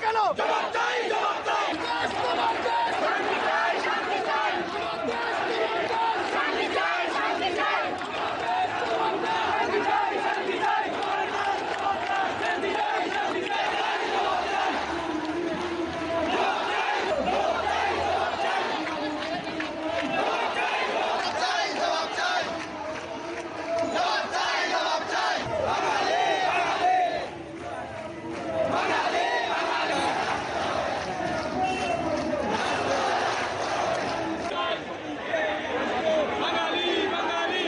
কেন? জবাব চাই, জবাব চাই। জবাব চাই। শান্তি চাই, শান্তি চাই। জবাব চাই, শান্তি চাই, শান্তি চাই। জবাব চাই, শান্তি চাই, শান্তি চাই। জবাব চাই, শান্তি চাই, শান্তি চাই। জবাব চাই, জবাব চাই, জবাব চাই, জবাব চাই। জবাব চাই, জবাব চাই, জবাব চাই। জবাব চাই, জবাব চাই। বাঙালি, বাঙালি, বাঙালি, বাঙালি।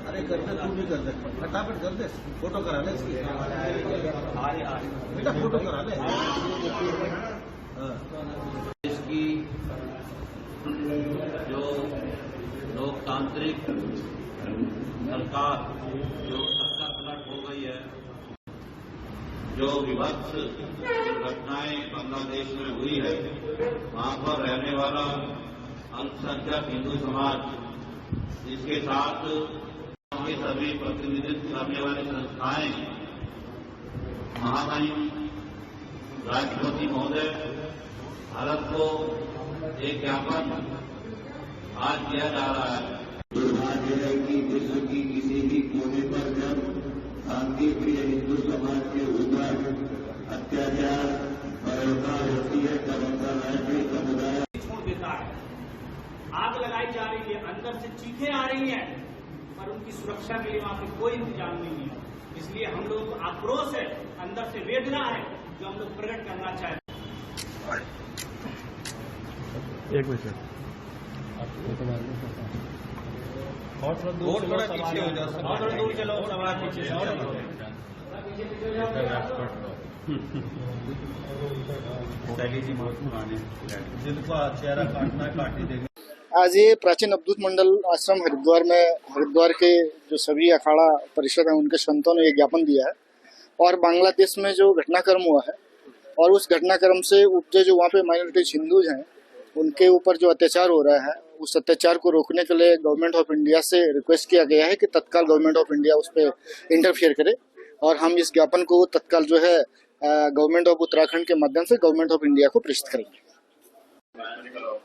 अरे करते तू भी कर दे, फटाफट कर दे, फोटो करा ले इसकी। बेटा फोटो करा ले। देश की जो लोकतांत्रिक सरकार जो सत्ता पलट हो गई है, जो विभत्स घटनाएं बांग्लादेश में हुई है, वहां पर रहने वाला अल्पसंख्यक हिंदू समाज, इसके साथ के सभी प्रतिनिधित्व करने वाली संस्थाएं, महामहिम राष्ट्रपति महोदय, भारत को एक ज्ञापन आज दिया जा रहा है। दुर्भाग्य है कि विश्व की किसी भी कोने पर जब शांति प्रिय हिंदू समाज के ऊपर अत्याचार बर्बरता होती है तब अंतर्राष्ट्रीय समुदाय छोड़ देता है। आग लगाई जा रही है, अंदर से चीखें आ रही हैं, पर उनकी सुरक्षा के लिए वहां पे कोई इंतजाम नहीं है। इसलिए हम लोग आक्रोश है, अंदर से वेदना है जो हम लोग प्रकट करना चाहते हैं। एक मिनट और थोड़ा पीछे हो जाओ, और थोड़ा दूर चलो, थोड़ा पीछे से जिनका चेहरा काटना काट ही देंगे। आज ये प्राचीन अवधूत मंडल आश्रम हरिद्वार में हरिद्वार के जो सभी अखाड़ा परिषद हैं उनके संतों ने ये ज्ञापन दिया है और बांग्लादेश में जो घटनाक्रम हुआ है और उस घटनाक्रम से उपजे जो वहाँ पे माइनॉरिटीज हिंदूज हैं उनके ऊपर जो अत्याचार हो रहा है उस अत्याचार को रोकने के लिए गवर्नमेंट ऑफ इंडिया से रिक्वेस्ट किया गया है कि तत्काल गवर्नमेंट ऑफ इंडिया उस पर इंटरफियर करे और हम इस ज्ञापन को तत्काल जो है गवर्नमेंट ऑफ उत्तराखंड के माध्यम से गवर्नमेंट ऑफ इंडिया को प्रेषित करेंगे।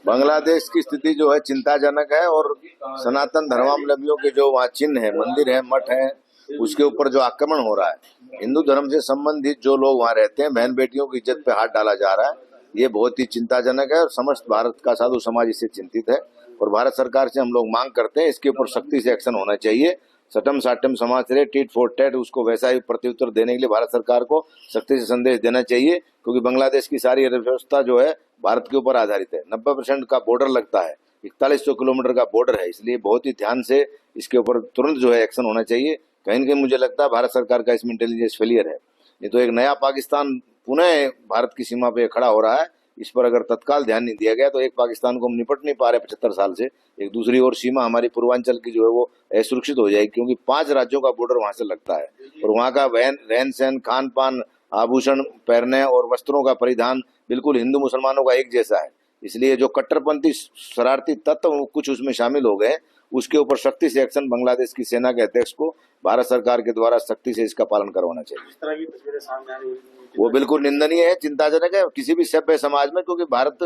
बांग्लादेश की स्थिति जो है चिंताजनक है और सनातन धर्मावलंबियों के जो वहाँ चिन्ह है, मंदिर है, मठ है, उसके ऊपर जो आक्रमण हो रहा है, हिंदू धर्म से संबंधित जो लोग वहाँ रहते हैं, बहन बेटियों की इज्जत पे हाथ डाला जा रहा है, ये बहुत ही चिंताजनक है और समस्त भारत का साधु समाज इससे चिंतित है और भारत सरकार से हम लोग मांग करते हैं इसके ऊपर सख्ती से एक्शन होना चाहिए। सटम साटम समाज से टिट फॉर टैट उसको वैसा ही प्रत्युत्तर देने के लिए भारत सरकार को सख्ती से संदेश देना चाहिए क्योंकि बांग्लादेश की सारी अर्थव्यवस्था जो है भारत के ऊपर आधारित है। 90% का बॉर्डर लगता है, 4100 किलोमीटर का बॉर्डर है, इसलिए बहुत ही ध्यान से इसके ऊपर तुरंत जो है एक्शन होना चाहिए। कहीं न कहीं मुझे लगता है भारत सरकार का इसमें इंटेलिजेंस फेलियर है। ये तो एक नया पाकिस्तान पुनः भारत की सीमा पे खड़ा हो रहा है, इस पर अगर तत्काल ध्यान नहीं दिया गया तो एक पाकिस्तान को हम निपट नहीं पा रहे 75 साल से, एक दूसरी ओर सीमा हमारी पूर्वांचल की जो है वो असुरक्षित हो जाएगी क्योंकि 5 राज्यों का बॉर्डर वहां से लगता है और वहां का रहन सहन, खान पान, आभूषण पहनने और वस्त्रों का परिधान बिल्कुल हिंदू मुसलमानों का एक जैसा है। इसलिए जो कट्टरपंथी शरारती तत्व कुछ उसमें शामिल हो गए, उसके ऊपर सख्ती से एक्शन बांग्लादेश की सेना के अध्यक्ष को भारत सरकार के द्वारा सख्ती से इसका पालन करवाना चाहिए। इस तरह की तस्वीरें सामने आ रही है वो बिल्कुल निंदनीय है, चिंताजनक है किसी भी सभ्य समाज में, क्योंकि भारत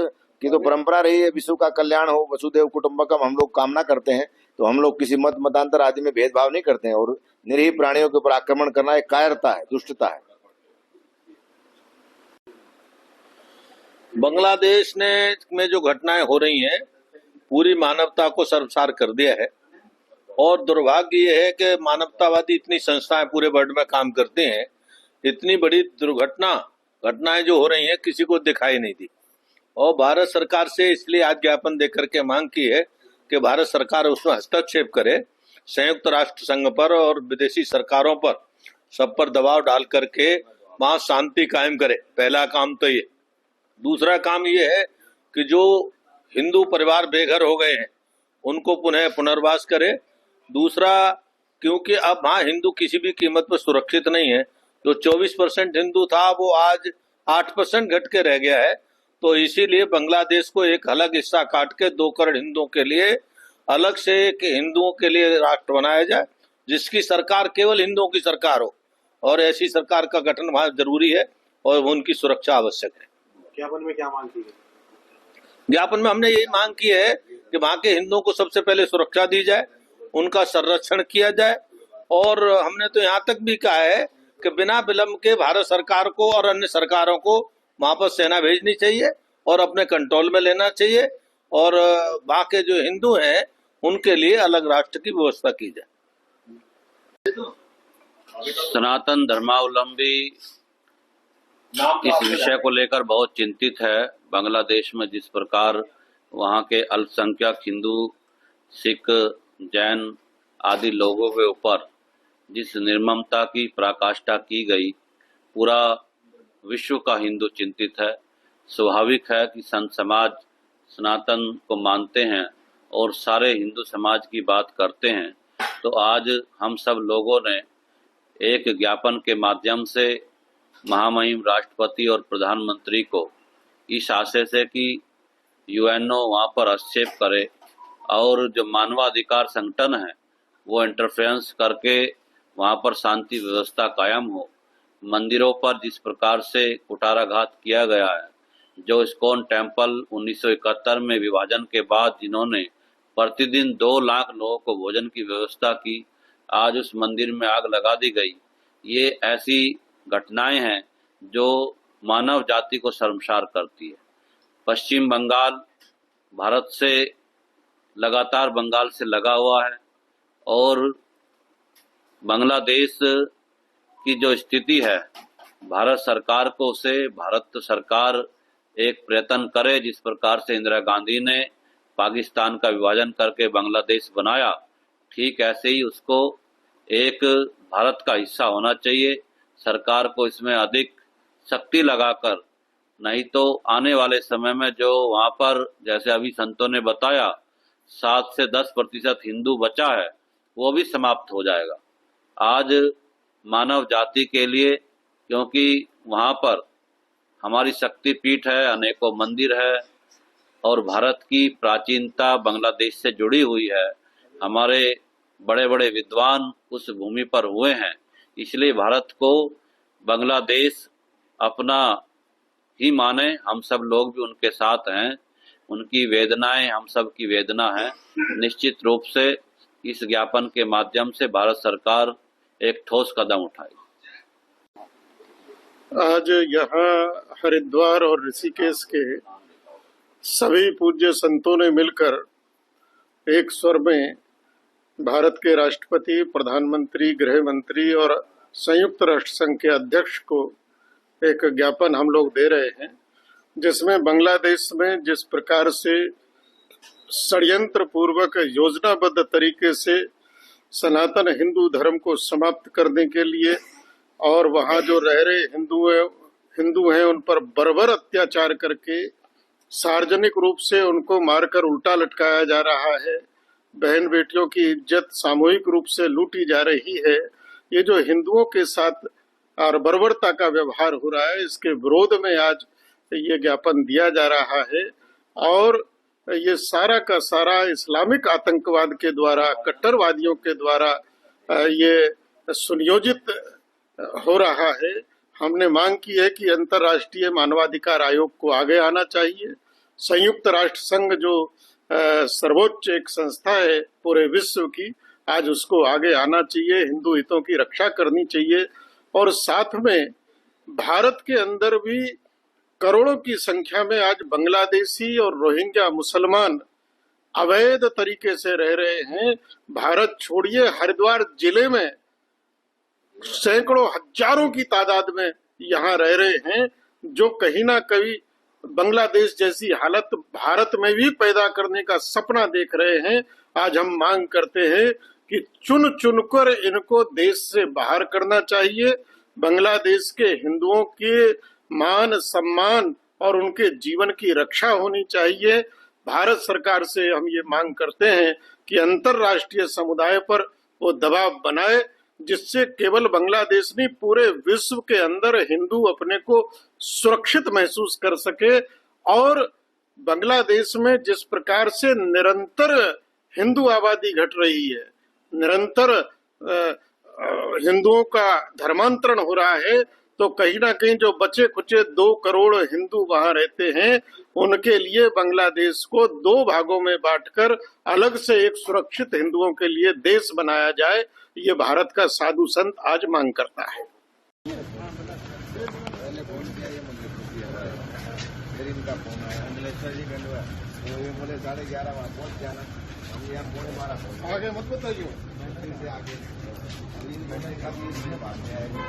की तो परंपरा रही है विश्व का कल्याण हो, वसुदेव कुटुंबकम हम लोग कामना करते हैं, तो हम लोग किसी मतांतर आदि में भेदभाव नहीं करते हैं और निरीह प्राणियों के ऊपर आक्रमण करना एक कायरता है, दुष्टता है। बांग्लादेश में जो घटनाएं हो रही हैं पूरी मानवता को शर्मसार कर दिया है और दुर्भाग्य ये है कि मानवतावादी इतनी संस्थाएं पूरे वर्ल्ड में काम करते हैं, इतनी बड़ी घटनाएं जो हो रही हैं किसी को दिखाई नहीं दी। और भारत सरकार से इसलिए आज ज्ञापन देकर के मांग की है कि भारत सरकार उसमें हस्तक्षेप करे, संयुक्त राष्ट्र संघ पर और विदेशी सरकारों पर सब पर दबाव डाल करके वहां शांति कायम करे। पहला काम तो ये। दूसरा काम ये है कि जो हिंदू परिवार बेघर हो गए हैं उनको पुनर्वास करे। दूसरा, क्योंकि अब वहां हिंदू किसी भी कीमत पर सुरक्षित नहीं है। जो 24% हिंदू था वो आज 8% घट के रह गया है। तो इसीलिए बांग्लादेश को एक अलग हिस्सा काट के 2 करोड़ हिंदुओं के लिए अलग से एक हिंदुओं के लिए राष्ट्र बनाया जाए, जिसकी सरकार केवल हिंदुओं की सरकार हो। और ऐसी सरकार का गठन वहां जरूरी है और उनकी सुरक्षा आवश्यक है। ज्ञापन में क्या मांग की है? ज्ञापन में हमने यही मांग की है कि वहां के हिंदुओं को सबसे पहले सुरक्षा दी जाए, उनका संरक्षण किया जाए। और हमने तो यहाँ तक भी कहा है कि बिना विलंब के भारत सरकार को और अन्य सरकारों को वहां पर सेना भेजनी चाहिए और अपने कंट्रोल में लेना चाहिए। और वहां के जो हिंदू हैं उनके लिए अलग राष्ट्र की व्यवस्था की जाए। सनातन धर्मावलंबी इस विषय को लेकर बहुत चिंतित है। बांग्लादेश में जिस प्रकार वहां के अल्पसंख्यक हिंदू, सिख, जैन आदि लोगों के ऊपर जिस निर्ममता की पराकाष्ठा की गई, पूरा विश्व का हिंदू चिंतित है। स्वाभाविक है कि संत समाज सनातन को मानते हैं और सारे हिंदू समाज की बात करते हैं। तो आज हम सब लोगों ने एक ज्ञापन के माध्यम से महामहिम राष्ट्रपति और प्रधानमंत्री को इस आशय से कि यूएनओ वहाँ पर हस्तक्षेप करे और जो मानवाधिकार संगठन है वो इंटरफेरेंस करके वहाँ पर शांति व्यवस्था कायम हो। मंदिरों पर जिस प्रकार से कुठाराघात किया गया है, जो इस्कॉन टेम्पल 1971 में विभाजन के बाद जिन्होंने प्रतिदिन 2 लाख लोगों को भोजन की व्यवस्था की, आज उस मंदिर में आग लगा दी गई। ये ऐसी घटनाएं हैं जो मानव जाति को शर्मसार करती है। पश्चिम बंगाल भारत से लगातार बंगाल से लगा हुआ है और बांग्लादेश की जो स्थिति है, भारत सरकार को उसे भारत सरकार एक प्रयत्न करे। जिस प्रकार से इंदिरा गांधी ने पाकिस्तान का विभाजन करके बांग्लादेश बनाया, ठीक ऐसे ही उसको एक भारत का हिस्सा होना चाहिए। सरकार को इसमें अधिक शक्ति लगाकर, नहीं तो आने वाले समय में जो वहां पर जैसे अभी संतों ने बताया 7 से 10% हिंदू बचा है, वो भी समाप्त हो जाएगा। आज मानव जाति के लिए, क्योंकि वहां पर हमारी शक्ति पीठ है, अनेकों मंदिर है और भारत की प्राचीनता बांग्लादेश से जुड़ी हुई है। हमारे बड़े बड़े विद्वान उस भूमि पर हुए हैं। इसलिए भारत को बांग्लादेश अपना ही माने। हम सब लोग भी उनके साथ हैं। उनकी वेदनाएं हम सब की वेदना है। निश्चित रूप से इस ज्ञापन के माध्यम से भारत सरकार एक ठोस कदम उठाएगी। आज यहाँ हरिद्वार और ऋषिकेश के सभी पूज्य संतों ने मिलकर एक स्वर में भारत के राष्ट्रपति, प्रधानमंत्री, गृह मंत्री और संयुक्त राष्ट्र संघ के अध्यक्ष को एक ज्ञापन हम लोग दे रहे हैं, जिसमें बांग्लादेश में जिस प्रकार से षड्यंत्र पूर्वक योजनाबद्ध तरीके से सनातन हिंदू धर्म को समाप्त करने के लिए और वहाँ जो रह रहे हिंदू हैं उन पर बर्बर अत्याचार करके सार्वजनिक रूप से उनको मारकर उल्टा लटकाया जा रहा है, बहन बेटियों की इज्जत सामूहिक रूप से लूटी जा रही है, ये जो हिंदुओं के साथ और बर्बरता का व्यवहार हो रहा है, इसके विरोध में आज ये ज्ञापन दिया जा रहा है। और ये सारा का सारा इस्लामिक आतंकवाद के द्वारा, कट्टरवादियों के द्वारा ये सुनियोजित हो रहा है। हमने मांग की है कि अंतर्राष्ट्रीय मानवाधिकार आयोग को आगे आना चाहिए। संयुक्त राष्ट्र संघ जो सर्वोच्च एक संस्था है पूरे विश्व की, आज उसको आगे आना चाहिए, हिंदू हितों की रक्षा करनी चाहिए। और साथ में भारत के अंदर भी करोड़ों की संख्या में आज बांग्लादेशी और रोहिंग्या मुसलमान अवैध तरीके से रह रहे हैं। भारत छोड़िए, हरिद्वार जिले में सैकड़ों हजारों की तादाद में यहाँ रह रहे हैं, जो कहीं ना कहीं बांग्लादेश जैसी हालत भारत में भी पैदा करने का सपना देख रहे हैं। आज हम मांग करते हैं कि चुन चुनकर इनको देश से बाहर करना चाहिए। बांग्लादेश के हिंदुओं के मान सम्मान और उनके जीवन की रक्षा होनी चाहिए। भारत सरकार से हम ये मांग करते हैं कि अंतर्राष्ट्रीय समुदाय पर वो दबाव बनाए, जिससे केवल बांग्लादेश नहीं पूरे विश्व के अंदर हिंदू अपने को सुरक्षित महसूस कर सके। और बांग्लादेश में जिस प्रकार से निरंतर हिंदू आबादी घट रही है, निरंतर हिंदुओं का धर्मांतरण हो रहा है, तो कहीं ना कहीं जो बचे खुचे 2 करोड़ हिंदू वहां रहते हैं, उनके लिए बांग्लादेश को 2 भागों में बांटकर अलग से एक सुरक्षित हिंदुओं के लिए देश बनाया जाए। ये भारत का साधु संत आज मांग करता है। फिर इनका फोन आया, अमलेश्वर जी गंडवा, ये बोले 11:30 वहाँ पहुँच जाना। हम यहाँ 12:15 आगे मत बताइए, से आगे 3 घंटे का 20 मिनट बाद में आएगा।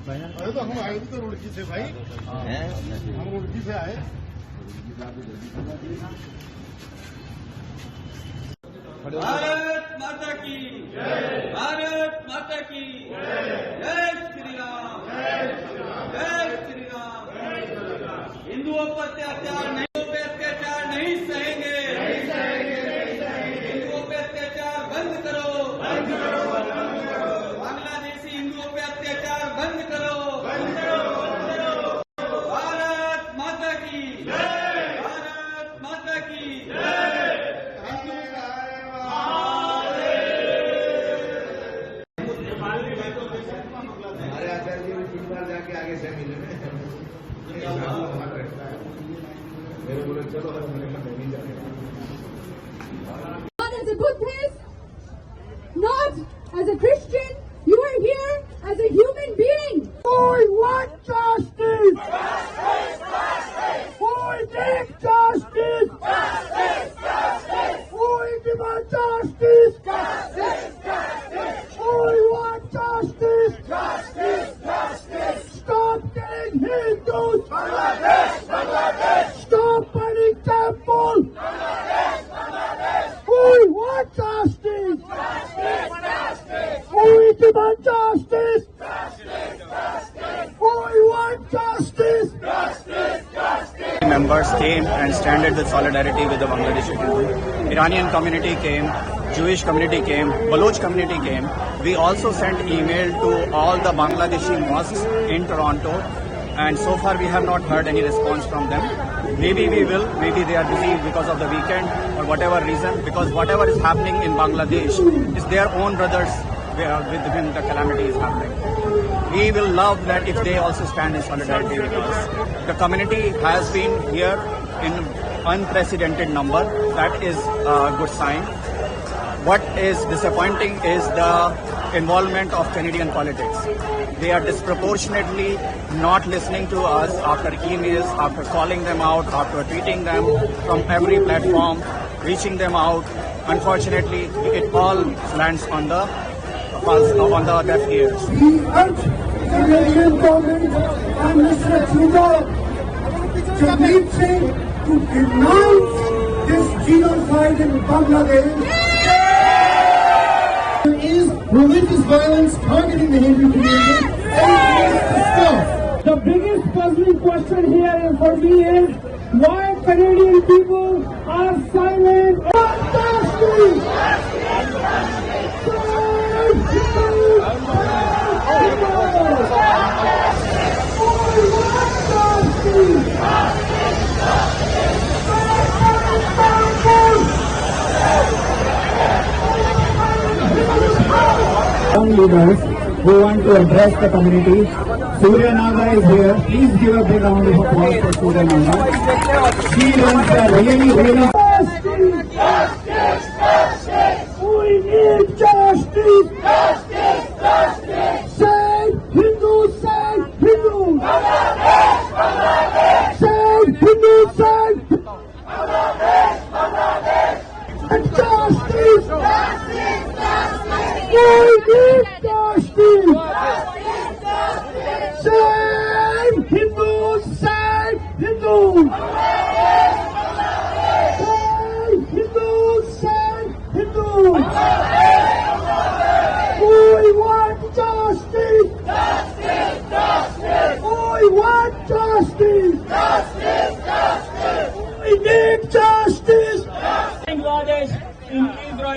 अरे तो हम आए तो रुड़की से भाई, हम रुड़की से आए। भारत माता की जय, भारत माता की जय श्री राम, जय श्री राम। हिंदुओं पर अत्याचार नहीं, हिंदुओं पे अत्याचार नहीं सहेंगे, हिंदुओं पे अत्याचार बंद करो, बांग्लादेशी हिंदुओं पे अत्याचार बंद करो, भारत माता की जय, भारत माता की जय। हमारे आचार्य जी 3 बार जाके आगे से मिले, मेरे बोले चलो, मैंने कहा नहीं जाने। Not as a Buddhist, not as a Christian, you are here as a human being. We want justice. We need justice. We demand justice. We want justice. Stop killing Hindus. Stop burning temples. We want justice. We demand justice. We want justice. Members came and standed with solidarity with the Bangladeshi Hindu. Iranian community came, Jewish community came, Baloch community came. We also sent email to all the Bangladeshi mosques in Toronto, and so far we have not heard any response from them. Maybe we will, maybe they are busy because of the weekend or whatever reason, because whatever is happening in Bangladesh is their own brothers with whom the calamity is happening. We will love that if they also stand in solidarity with us. The community has been here in unprecedented number. That is a good sign. What is disappointing is the involvement of Canadian politics. They are disproportionately not listening to us after emails, after calling them out, after tweeting them from every platform, reaching them out. Unfortunately, it all lands on the deaf ears. We urge the Canadian government and Mr. Trudeau to meet to denounce this genocide in Bangladesh. There is religious violence targeting the Hindu community, and it needs to stop. The biggest puzzling question here for me is why Canadian people are silent. Leaders who want to address the community. Surya Naga is here. Please give a big round of applause for Surya Naga. She runs a really justice. We need justice. Save Hindus, save Hindus. Save Hindus, save and justice. We need justice.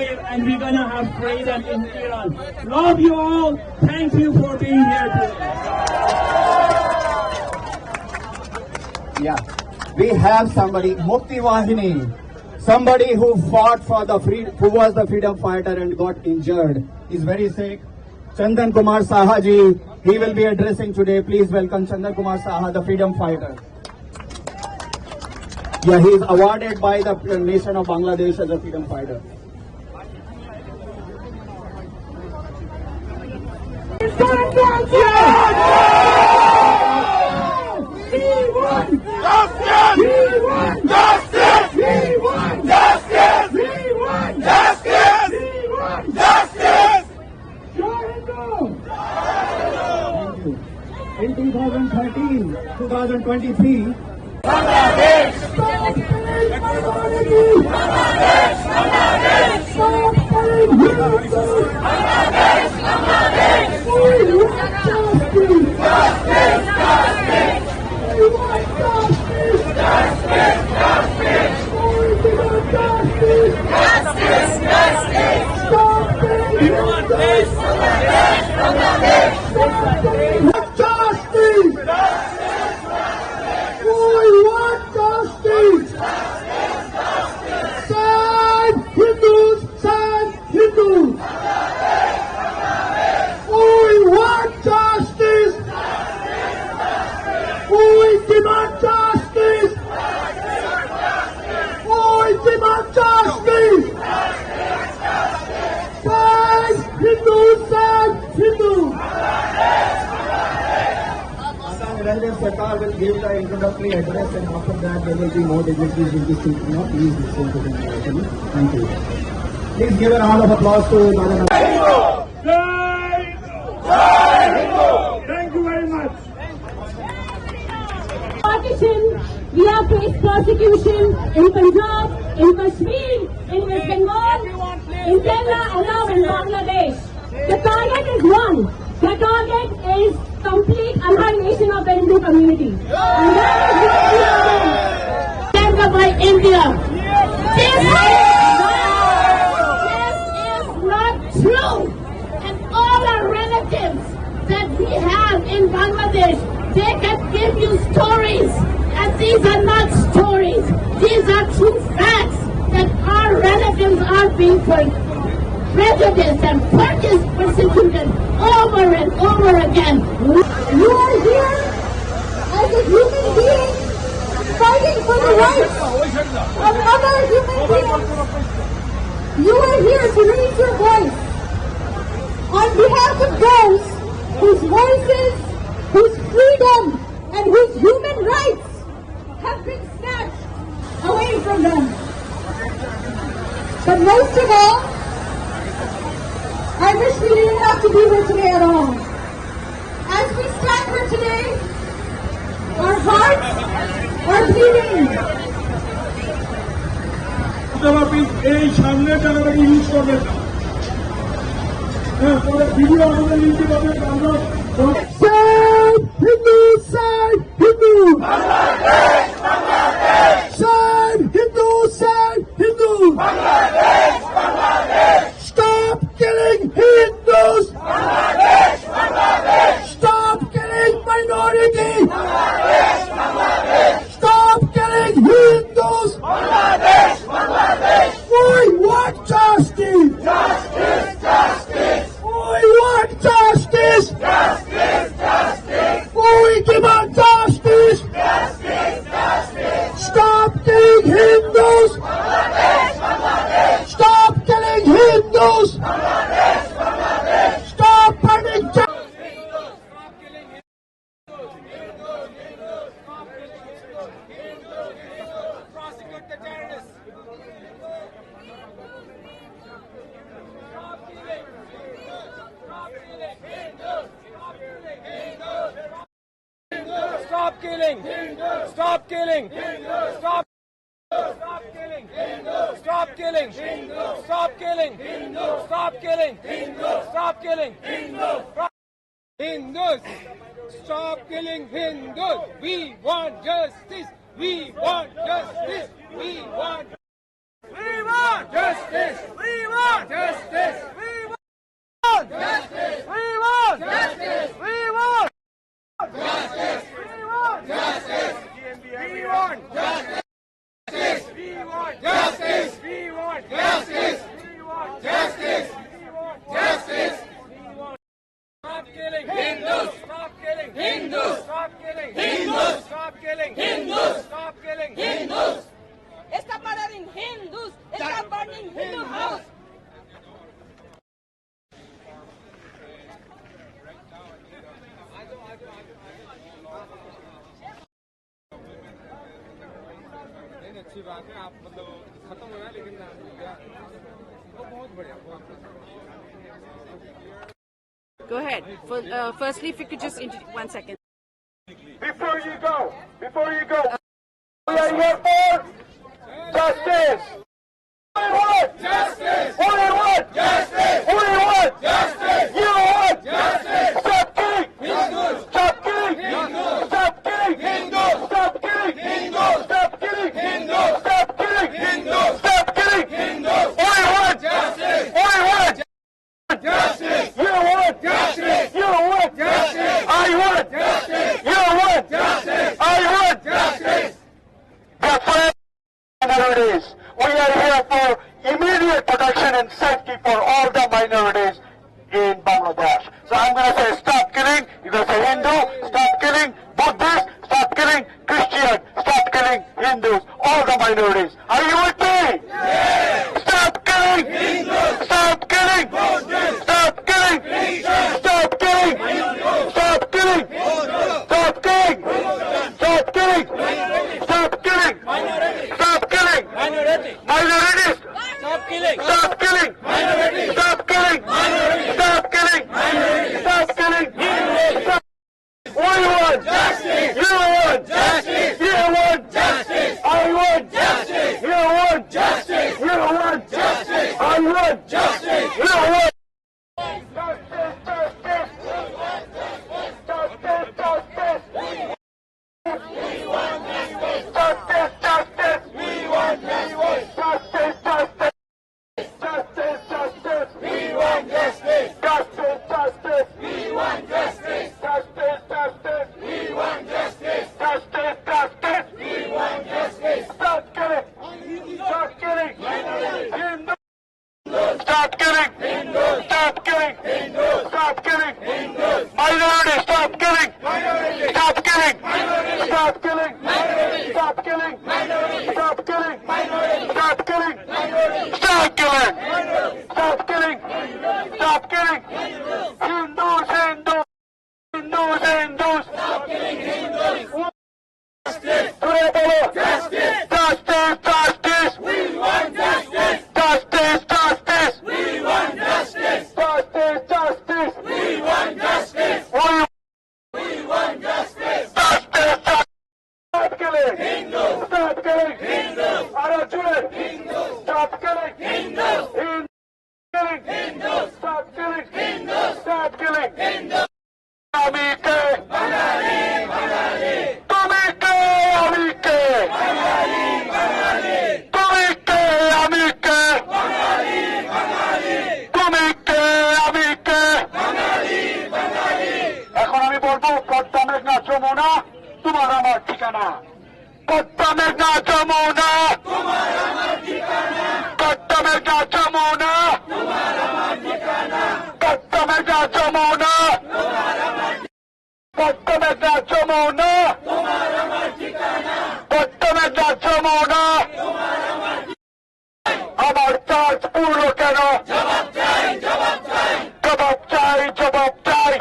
Israel and we're gonna have freedom in Iran. Love you all. Thank you for being here today. Yeah, we have somebody, Mukti Wahini, somebody who fought for the who was the freedom fighter and got injured. He's very sick. Chandan Kumar Saha ji, he will be addressing today. Please welcome Chandan Kumar Saha, the freedom fighter. Yeah, he is awarded by the nation of Bangladesh as a freedom fighter. In 2013, 2023, Bangladesh! Sarkar will give the introductory address and after that there will be more dignitaries will be speaking up. Please listen to them carefully. Thank you. Please give a round of applause to Madam. Thank you very much. Partition, we have faced persecution in Punjab, in Kashmir, in West Bengal, in Kerala, and now in Bangladesh. The target is one. The target is complete annihilation of the Hindu community. And that is what we are doing. Stand up by India. This is not true. And all our relatives that we have in Bangladesh, they can give you stories. And these are not stories. These are true facts that our relatives are being prejudiced and persecuted over and over again. You are here as a human being fighting for the rights of other human beings. You are here to raise your voice on behalf of those whose voices, whose freedom, and whose human rights have been snatched away from them. But most of all, I wish we didn't have to be here today at all. As we stand here today, our hearts are bleeding. Save Hindu, save Hindu! Bangladesh, Bangladesh! Save Hindu, save Hindu! Bangladesh, Bangladesh! Stop killing Hindus! Bangladesh, Bangladesh! Stop killing minority! Bangladesh, Bangladesh! Stop killing Hindus! Bangladesh, Bangladesh! We want justice! Justice, justice! We want justice! Justice, justice! We demand justice! Justice, justice! Stop killing Hindus! Bangladesh, Bangladesh! Stop killing Hindus! Bangladesh, Bangladesh! Stop burning Prosecute the terrorists! Stop killing! Stop killing! Stop! Stop killing! Stop killing! Stop killing! Stop killing! Stop killing! Hindus! Stop killing Hindus! We want justice! We want justice! We want! We want justice. We want justice. We want justice. We want justice. We want justice. We want justice. We want justice. We want justice. We want justice. We want justice. We want justice. Stop killing Hindus! Stop killing Hindus! Stop killing Hindus! Stop killing Hindus! Stop killing Hindus! Stop murdering Hindus! Stop burning Hindu house! अच्छी बात है आप मतलब खत्म हो गया लेकिन वो बहुत बढ़िया बहुत Go ahead. Firstly, if you could just 1 second. Before you go, we are here for justice. We want justice. We want justice. We want justice. You want justice. Stop killing Hindus. Stop killing Hindus. Stop killing Hindus. Stop killing Hindus. Stop killing Hindus. Stop killing Hindus. Stop killing Hindus. We want justice. We want justice. You want justice. You want justice. I want justice. You want justice. I want justice. The minorities. We are here for immediate protection and safety for all the minorities in Bangladesh. So I'm going to say stop killing. You're going to say Hindu. Stop killing Buddhists. Stop killing Christian. Stop killing Hindus. All the minorities. Are you with me? Yes. Stop killing Hindus. Stop killing Buddhists. Stop killing Christians. Stop killing. Stop killing. Stop killing. Stop killing. Stop killing. Stop killing. Minorities. Stop killing. Stop killing. Minorities. Stop killing. Minorities. Stop killing. Minorities. Stop killing. Stop. We want justice. You want justice. You want justice. I want justice. You want justice. You want justice. I want justice. You want justice. Justice. Justice. Justice. We want justice. Justice. Justice. We want justice. Justice. Justice. Justice. Justice. We want justice. Justice. Justice. We want justice. Justice. Justice. We want justice. Justice. Justice. We want justice. Stop killing. Stop killing. Hindus. Stop killing. Hindus. Stop killing. Hindus. Stop killing. Hindus. Minorities. Stop killing. Minorities. Stop killing. Minorities. Stop killing. Minorities. Stop killing. Minorities. Stop killing. Minorities. Stop killing. Minorities. Stop killing. Stop killing. Stop killing. Hindus. Hindus. Hindus. Hindus. Stop killing Hindus. Justice. Justice. Justice. Justice. We want justice. Justice. Justice. We want justice. Justice. Justice. We want justice. We want justice. Justice. Stop killing Hindus. Stop killing Hindus. Arjun. Hindus. Stop killing Hindus. Killing Hindus. Stop killing Hindus. Stop killing Hindus. Amike. Bangali. Bangali. Tumike. Amike. Bangali. Bangali. Tumike. Amike. Bangali. Bangali. Tumike. Amike. Bangali. Bangali. এখন আমি বলবো পদ্মা মেঘনা যমুনা তোমার আমার ঠিকানা পদ্মা মেঘনা যমুনা তোমার আমার ঠিকানা পদ্মা মেঘনা যমুনা তোমার আমার ঠিকানা পদ্মা মেঘনা যমুনা তোমার আমার পদ্মা মেঘনা যমুনা তোমার আমার ঠিকানা পদ্মা মেঘনা যমুনা তোমার আমার আমার চার্জ পূর্ণ কেন জবাব চাই জবাব চাই জবাব চাই জবাব চাই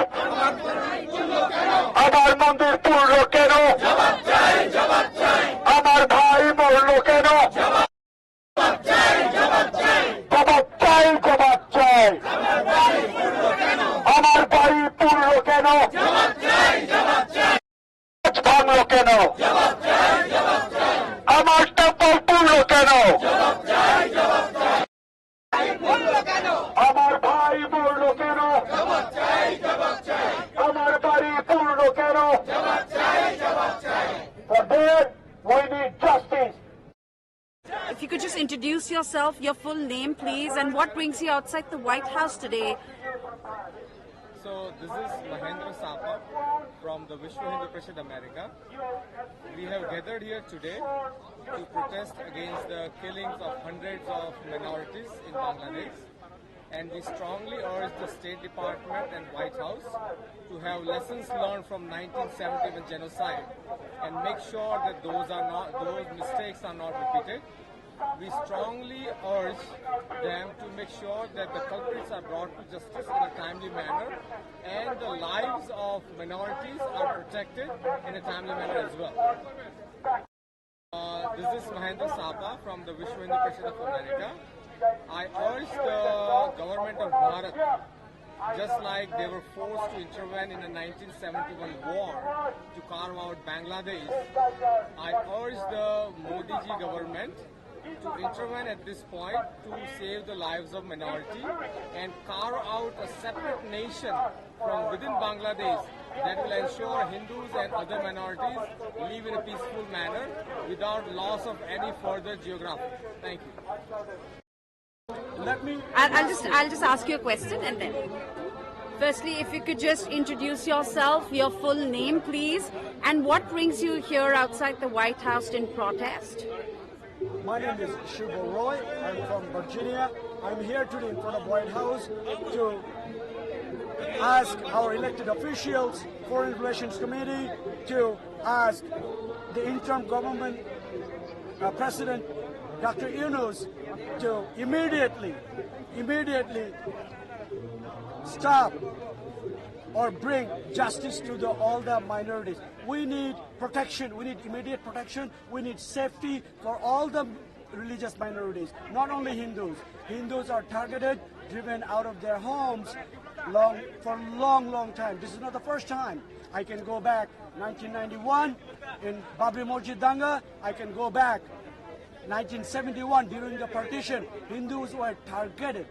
আমার মন্দির পূর্ণ কেন জবাব চাই জবাব চাই আমার ভাই মরল কেন জবাব চাই জবাব চাই জবাব চাই জবাব চাই আমার বাড়ি পূর্ণ কেন আমার বাড়ি পূর্ণ কেন জবাব চাই জবাব চাই ভাঙলো কেন জবাব চাই জবাব চাই আমার টেম্পল পূর্ণ কেন জবাব চাই জবাব চাই আমার ভাই মরল কেন জবাব চাই জবাব চাই আমার বাড়ি পূর্ণ কেন জবাব চাই জবাব চাই For this we need justice. if you could just introduce yourself, your full name, please, and what brings you outside the White House today. So this is Mahendra Sapa from the Vishwa Hindu Parishad America. We have gathered here today to protest against the killings of hundreds of minorities in Bangladesh, and we strongly urge the State Department and White House to have lessons learned from 1971 genocide and make sure that those mistakes are not repeated. We strongly urge them to make sure that the culprits are brought to justice in a timely manner and the lives of minorities are protected in a timely manner as well. This is Mahendra Sapa from the Vishwa Hindu Parishad of America. I urge the government of Bharat, just like they were forced to intervene in the 1971 war to carve out Bangladesh, I urge the Modi ji government to intervene at this point to save the lives of minority and carve out a separate nation from within Bangladesh that will ensure Hindus and other minorities live in a peaceful manner without loss of any further geography. Thank you. I'll just ask you a question and then. Firstly, if you could just introduce yourself, your full name, please, and what brings you here outside the White House in protest? My name is Shubho Roy. I'm from Virginia. I'm here today in front of White House to ask our elected officials, Foreign Relations Committee, to ask the interim government President Dr. Yunus to immediately stop or bring justice to all the minorities. We need protection. We need immediate protection. We need safety for all the religious minorities, not only Hindus. Hindus are targeted, driven out of their homes for a long time. This is not the first time. I can go back 1991 in Babri Masjid Danga. I can go back 1971 during the partition. Hindus were targeted,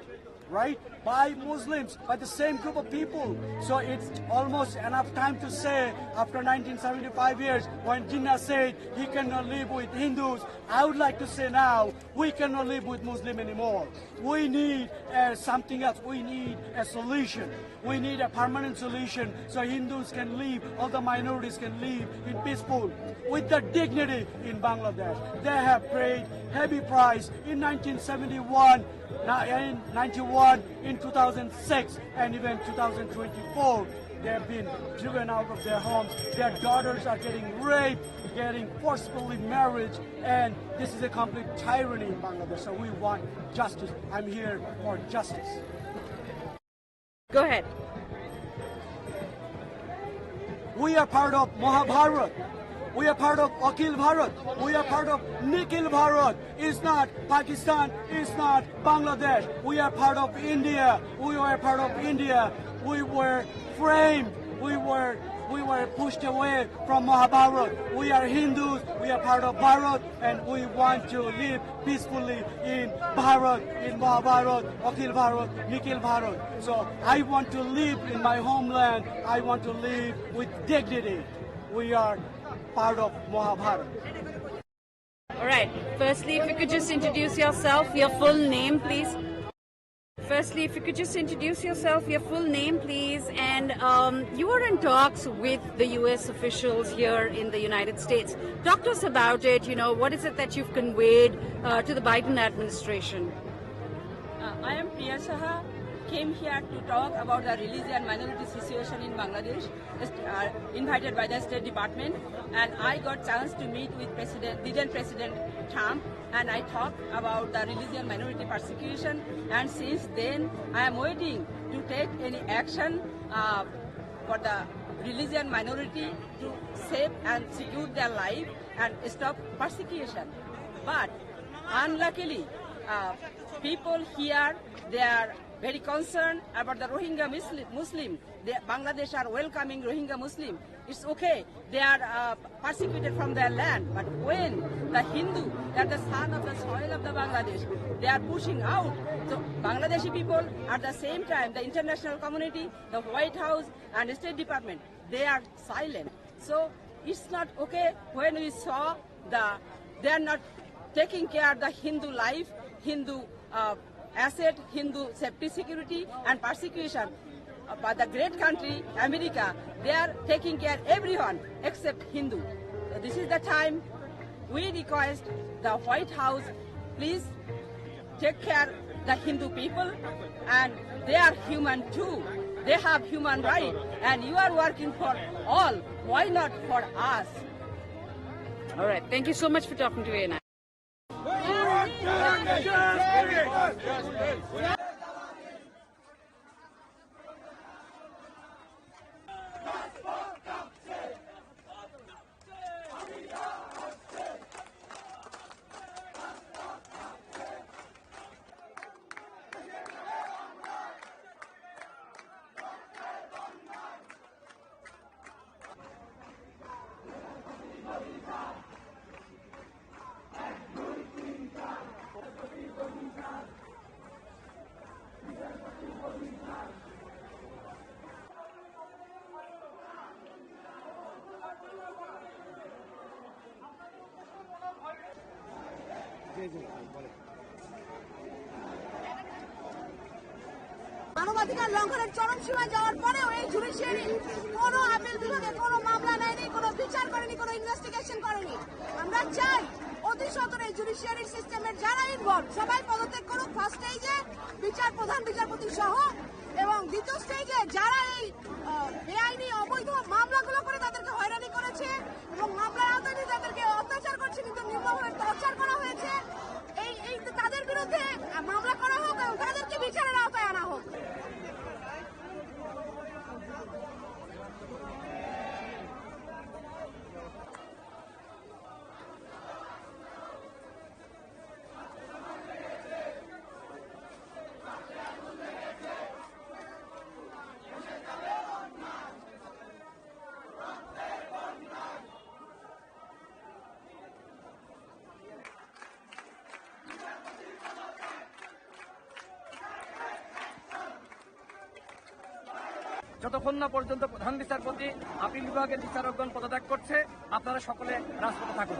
right, by Muslims, by the same group of people. So it's almost enough time to say, after 1975 years, when Jinnah said he cannot live with Hindus, I would like to say now, we cannot live with Muslims anymore. We need something else. We need a solution. We need a permanent solution so Hindus can live, all the minorities can live in peaceful, with the dignity in Bangladesh. They have paid heavy price in 1971, in 91, in 2006, and even 2024. They have been driven out of their homes. Their daughters are getting raped, getting forcibly married, and this is a complete tyranny in Bangladesh. So we want justice. I'm here for justice. Go ahead. We are part of Mahabharat. We are part of Akhil Bharat. We are part of Nikhil Bharat. It's not Pakistan. It's not Bangladesh. We are part of India. We are part of India. We were framed. We were pushed away from Mahabharat. We are Hindus. We are part of Bharat, and we want to live peacefully in Bharat, in Mahabharat, Akhil Bharat, Nikhil Bharat. So I want to live in my homeland. I want to live with dignity. We are part of Mahabharat. All right. Firstly, if you could just introduce yourself, your full name, please. Firstly, if you could just introduce yourself, your full name, please. And you are in talks with the U.S. officials here in the United States. Talk to us about it. You know, what is it that you've conveyed to the Biden administration? I am Priya Saha. Came here to talk about the religious minority situation in Bangladesh, invited by the State Department, and I got chance to meet with then President Trump, and I talked about the religious minority persecution, and since then I am waiting to take any action for the religious minority to save and secure their life and stop persecution. But unluckily, people here, they are very concerned about the Rohingya Muslim. Bangladesh are welcoming Rohingya Muslim. It's okay. They are persecuted from their land. But when the Hindu, they are the son of the soil of the Bangladesh, they are pushing out. So Bangladeshi people, at the same time, the international community, the White House and the State Department, they are silent. So it's not okay when we saw they are not taking care of the Hindu life, Hindu asset, Hindu safety, security, and persecution. But the great country, America, they are taking care everyone except Hindu. So this is the time we request the White House, please take care the Hindu people, and they are human too. They have human rights, and you are working for all. Why not for us? All right. Thank you so much for talking to ANI. মানবাধিকার লঙ্ঘনের চরম সীমায় যাওয়ার পরেও এই judiciary কোনো appeal বিভাগে কোনো মামলা নেয়নি, কোনো বিচার করেনি, কোনো ইনভেস্টিগেশন করেনি। আমরা চাই অতি সত্বর এই জুডিশিয়ারি সিস্টেমের যারা ইনভলভ সবাই পদত্যাগ করুক। ফার্স্ট স্টেজে প্রধান বিচারপতি সহ, এবং দ্বিতীয় স্টেজে যারা এই বেআইনি অবৈধ মামলাগুলো করে তাদেরকে হয়রানি করেছে এবং মামলার আওতায় তাদেরকে অত্যাচার করছে, কিন্তু নির্মমভাবে টর্চার করা হয়েছে, এই তাদের বিরুদ্ধে মামলা করা হোক এবং তাদেরকে বিচারের আওতায় আনা হোক। যতক্ষণ না পর্যন্ত প্রধান বিচারপতি আপিল বিভাগের বিচারকগণ পদত্যাগ করছে, আপনারা সকলে রাজপথে থাকুন।